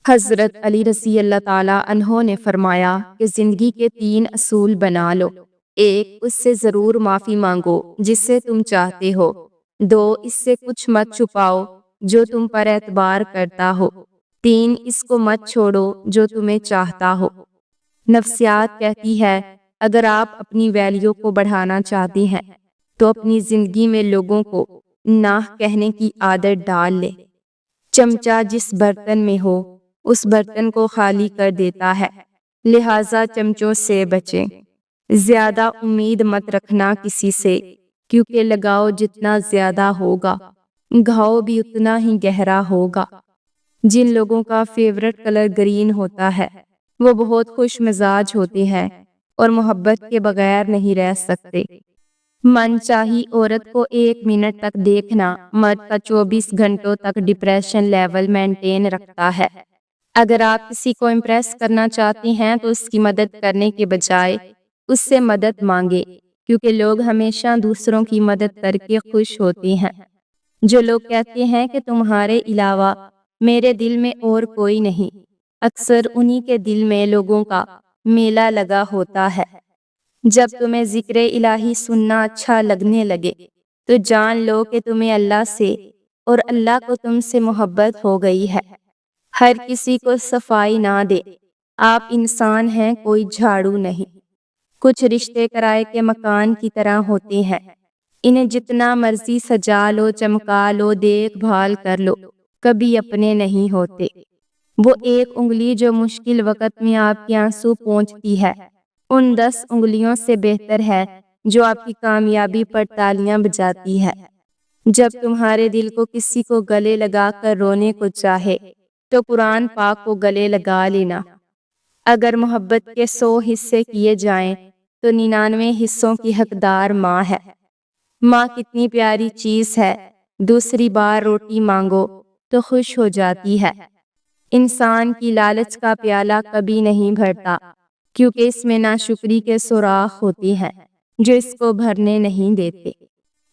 حضرت علی رضی اللہ تعالیٰ عنہ نے فرمایا کہ زندگی کے 3 اصول بنا لو۔ 1، اس سے ضرور معافی مانگو جس سے تم چاہتے ہو۔ 2، اس سے کچھ مت چھپاؤ جو تم پر اعتبار کرتا ہو۔ 3، اس کو مت چھوڑو جو تمہیں چاہتا ہو۔ نفسیات کہتی ہے اگر آپ اپنی ویلیو کو بڑھانا چاہتے ہیں تو اپنی زندگی میں لوگوں کو نہ کہنے کی عادت ڈال لے۔ چمچہ جس برتن میں ہو اس برتن کو خالی کر دیتا ہے، لہٰذا چمچوں سے بچیں۔ زیادہ امید مت رکھنا کسی سے، کیونکہ لگاؤ جتنا زیادہ ہوگا گھاؤ بھی اتنا ہی گہرا ہوگا۔ جن لوگوں کا فیورٹ کلر گرین ہوتا ہے وہ بہت خوش مزاج ہوتے ہیں اور محبت کے بغیر نہیں رہ سکتے۔ من چاہی عورت کو 1 منٹ تک دیکھنا مرد کا 24 گھنٹوں تک ڈپریشن لیول مینٹین رکھتا ہے۔ اگر آپ کسی کو امپریس کرنا چاہتے ہیں تو اس کی مدد کرنے کے بجائے اس سے مدد مانگے، کیونکہ لوگ ہمیشہ دوسروں کی مدد کر کے خوش ہوتے ہیں۔ جو لوگ کہتے ہیں کہ تمہارے علاوہ میرے دل میں اور کوئی نہیں، اکثر انہی کے دل میں لوگوں کا میلہ لگا ہوتا ہے۔ جب تمہیں ذکر الہی سننا اچھا لگنے لگے تو جان لو کہ تمہیں اللہ سے اور اللہ کو تم سے محبت ہو گئی ہے۔ ہر کسی کو صفائی نہ دے، آپ انسان ہیں، کوئی جھاڑو نہیں۔ کچھ رشتے کرائے کے مکان کی طرح ہوتے ہیں، انہیں جتنا مرضی سجا لو، چمکا لو، دیکھ بھال کر لو، کبھی اپنے نہیں ہوتے۔ وہ 1 انگلی جو مشکل وقت میں آپ کے آنسو پونچھتی ہے ان 10 انگلیوں سے بہتر ہے جو آپ کی کامیابی پر تالیاں بجاتی ہے۔ جب تمہارے دل کو کسی کو گلے لگا کر رونے کو چاہے تو قرآن پاک کو گلے لگا لینا۔ اگر محبت کے 100 حصے کیے جائیں تو 99 حصوں کی حقدار ماں ہے۔ ماں کتنی پیاری چیز ہے، دوسری بار روٹی مانگو تو خوش ہو جاتی ہے۔ انسان کی لالچ کا پیالہ کبھی نہیں بھرتا، کیونکہ اس میں ناشکری کے سوراخ ہوتے ہیں جو اس کو بھرنے نہیں دیتے۔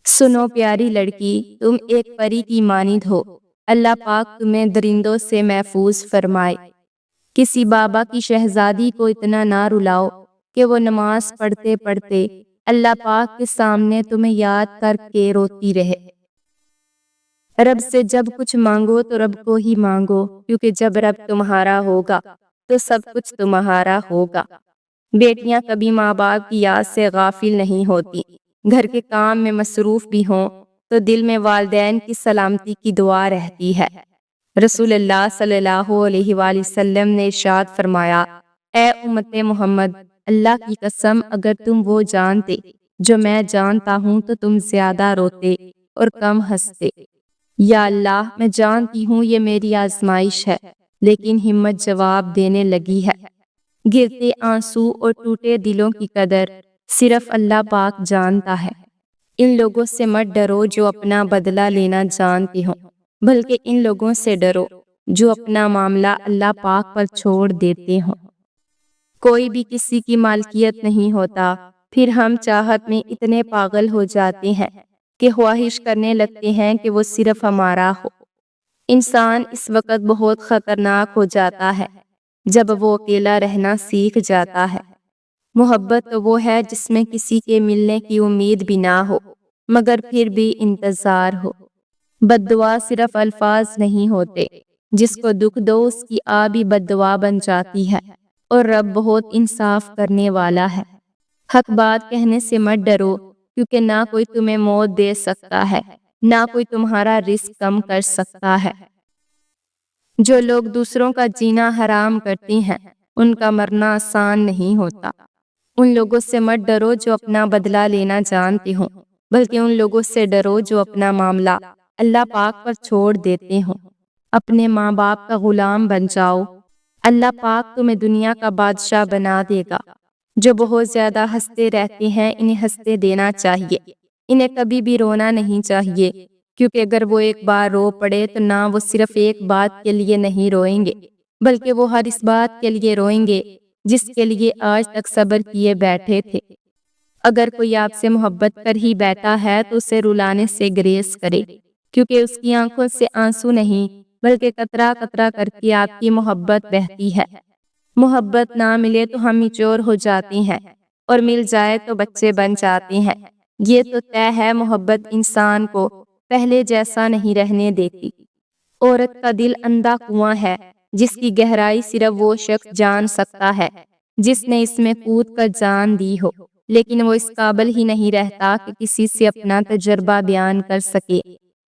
سنو پیاری لڑکی، تم ایک پری کی مانند ہو، اللہ پاک تمہیں درندوں سے محفوظ فرمائے۔ کسی بابا کی شہزادی کو اتنا نہ رلاؤ کہ وہ نماز پڑھتے پڑھتے اللہ پاک کے سامنے تمہیں یاد کر کے روتی رہے۔ رب سے جب کچھ مانگو تو رب کو ہی مانگو، کیونکہ جب رب تمہارا ہوگا تو سب کچھ تمہارا ہوگا۔ بیٹیاں کبھی ماں باپ کی یاد سے غافل نہیں ہوتی، گھر کے کام میں مصروف بھی ہوں تو دل میں والدین کی سلامتی کی دعا رہتی ہے۔ رسول اللہ صلی اللہ علیہ وآلہ وسلم نے ارشاد فرمایا، اے امت محمد، اللہ کی قسم اگر تم وہ جانتے جو میں جانتا ہوں تو تم زیادہ روتے اور کم ہنستے۔ یا اللہ، میں جانتی ہوں یہ میری آزمائش ہے، لیکن ہمت جواب دینے لگی ہے۔ گرتے آنسو اور ٹوٹے دلوں کی قدر صرف اللہ پاک جانتا ہے۔ ان لوگوں سے مت ڈرو جو اپنا بدلہ لینا جانتے ہوں، بلکہ ان لوگوں سے ڈرو جو اپنا معاملہ اللہ پاک پر چھوڑ دیتے ہوں۔ کوئی بھی کسی کی مالکیت نہیں ہوتا، پھر ہم چاہت میں اتنے پاگل ہو جاتے ہیں کہ خواہش کرنے لگتے ہیں کہ وہ صرف ہمارا ہو۔ انسان اس وقت بہت خطرناک ہو جاتا ہے جب وہ اکیلا رہنا سیکھ جاتا ہے۔ محبت تو وہ ہے جس میں کسی کے ملنے کی امید بھی نہ ہو مگر پھر بھی انتظار ہو۔ بد دعا صرف الفاظ نہیں ہوتے، جس کو دکھ دو اس کی آ بھی بد دعا بن جاتی ہے، اور رب بہت انصاف کرنے والا ہے۔ حق بات کہنے سے مت ڈرو، کیونکہ نہ کوئی تمہیں موت دے سکتا ہے، نہ کوئی تمہارا رزق کم کر سکتا ہے۔ جو لوگ دوسروں کا جینا حرام کرتے ہیں ان کا مرنا آسان نہیں ہوتا۔ ان لوگوں سے مت ڈرو جو اپنا بدلہ لینا جانتے ہوں، بلکہ ان لوگوں سے ڈرو جو اپنا معاملہ اللہ پاک پر چھوڑ دیتے ہوں۔ اپنے ماں باپ کا غلام بن جاؤ، اللہ پاک تمہیں دنیا کا بادشاہ بنا دے گا۔ جو بہت زیادہ ہنستے رہتے ہیں انہیں ہنستے دینا چاہیے، انہیں کبھی بھی رونا نہیں چاہیے، کیونکہ اگر وہ ایک بار رو پڑے تو نہ وہ صرف ایک بات کے لیے نہیں روئیں گے بلکہ وہ ہر اس بات کے لیے روئیں گے جس کے لیے آج تک صبر کیے بیٹھے تھے۔ اگر کوئی آپ سے محبت کر ہی بیٹھا ہے تو اسے رلانے سے گریز کرے، کیونکہ اس کی آنکھوں سے آنسو نہیں بلکہ قطرہ قطرہ کر کے آپ کی محبت بہتی ہے۔ محبت نہ ملے تو ہم چور ہو جاتے ہیں، اور مل جائے تو بچے بن جاتے ہیں۔ یہ تو طے ہے، محبت انسان کو پہلے جیسا نہیں رہنے دیتی۔ عورت کا دل اندھا کنواں ہے، جس کی گہرائی صرف وہ شخص جان سکتا ہے جس نے اس میں کود کر جان دی ہو، لیکن وہ اس قابل ہی نہیں رہتا کہ کسی سے اپنا تجربہ بیان کر سکے۔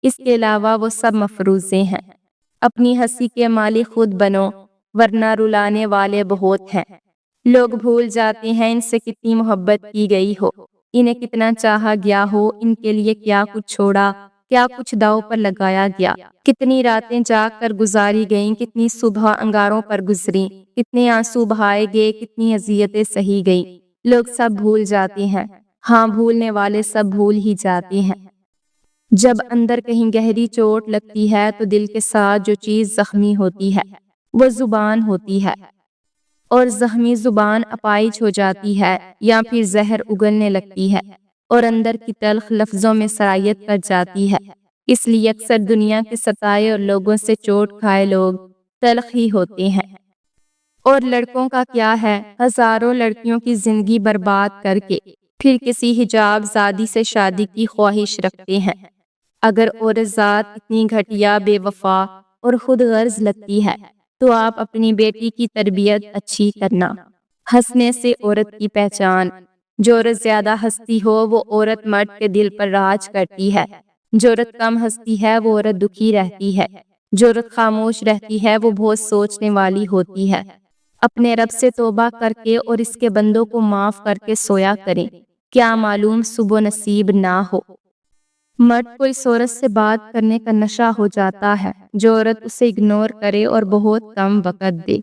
اس کے علاوہ وہ سب مفروضے ہیں۔ اپنی ہنسی کے مالک خود بنو، ورنہ رلانے والے بہت ہیں۔ لوگ بھول جاتے ہیں ان سے کتنی محبت کی گئی ہو، انہیں کتنا چاہا گیا ہو، ان کے لیے کیا کچھ چھوڑا، کیا کچھ داؤ پر لگایا گیا، کتنی راتیں جاگ کر گزاری گئیں، کتنی صبح انگاروں پر گزری، کتنے آنسو بہائے گئے، کتنی اذیتیں سہی گئیں۔ لوگ سب بھول جاتے ہیں، ہاں بھولنے والے سب بھول ہی جاتے ہیں۔ جب اندر کہیں گہری چوٹ لگتی ہے تو دل کے ساتھ جو چیز زخمی ہوتی ہے وہ زبان ہوتی ہے، اور زخمی زبان اپائج ہو جاتی ہے یا پھر زہر اگلنے لگتی ہے اور اندر کی تلخ لفظوں میں سرایت کر جاتی ہے۔ اس لیے اکثر دنیا کے ستائے اور لوگوں سے چوٹ کھائے لوگ تلخ ہی ہوتے ہیں۔ اور لڑکوں کا کیا ہے، ہزاروں لڑکیوں کی زندگی برباد کر کے پھر کسی حجاب زادی سے شادی کی خواہش رکھتے ہیں۔ اگر عورت ذات اتنی گھٹیا، بے وفا اور خود غرض لگتی ہے تو آپ اپنی بیٹی کی تربیت اچھی کرنا۔ ہنسنے سے عورت کی پہچان، جو عورت زیادہ ہنستی ہو وہ عورت مرد کے دل پر راج کرتی ہے، جو عورت کم ہنستی ہے وہ عورت دکھی رہتی ہے، جو عورت خاموش رہتی ہے وہ بہت سوچنے والی ہوتی ہے۔ اپنے رب سے توبہ کر کے اور اس کے بندوں کو معاف کر کے سویا کریں، کیا معلوم صبح نصیب نہ ہو۔ مرد کو اس عورت سے بات کرنے کا نشہ ہو جاتا ہے جو عورت اسے اگنور کرے اور بہت کم وقت دے۔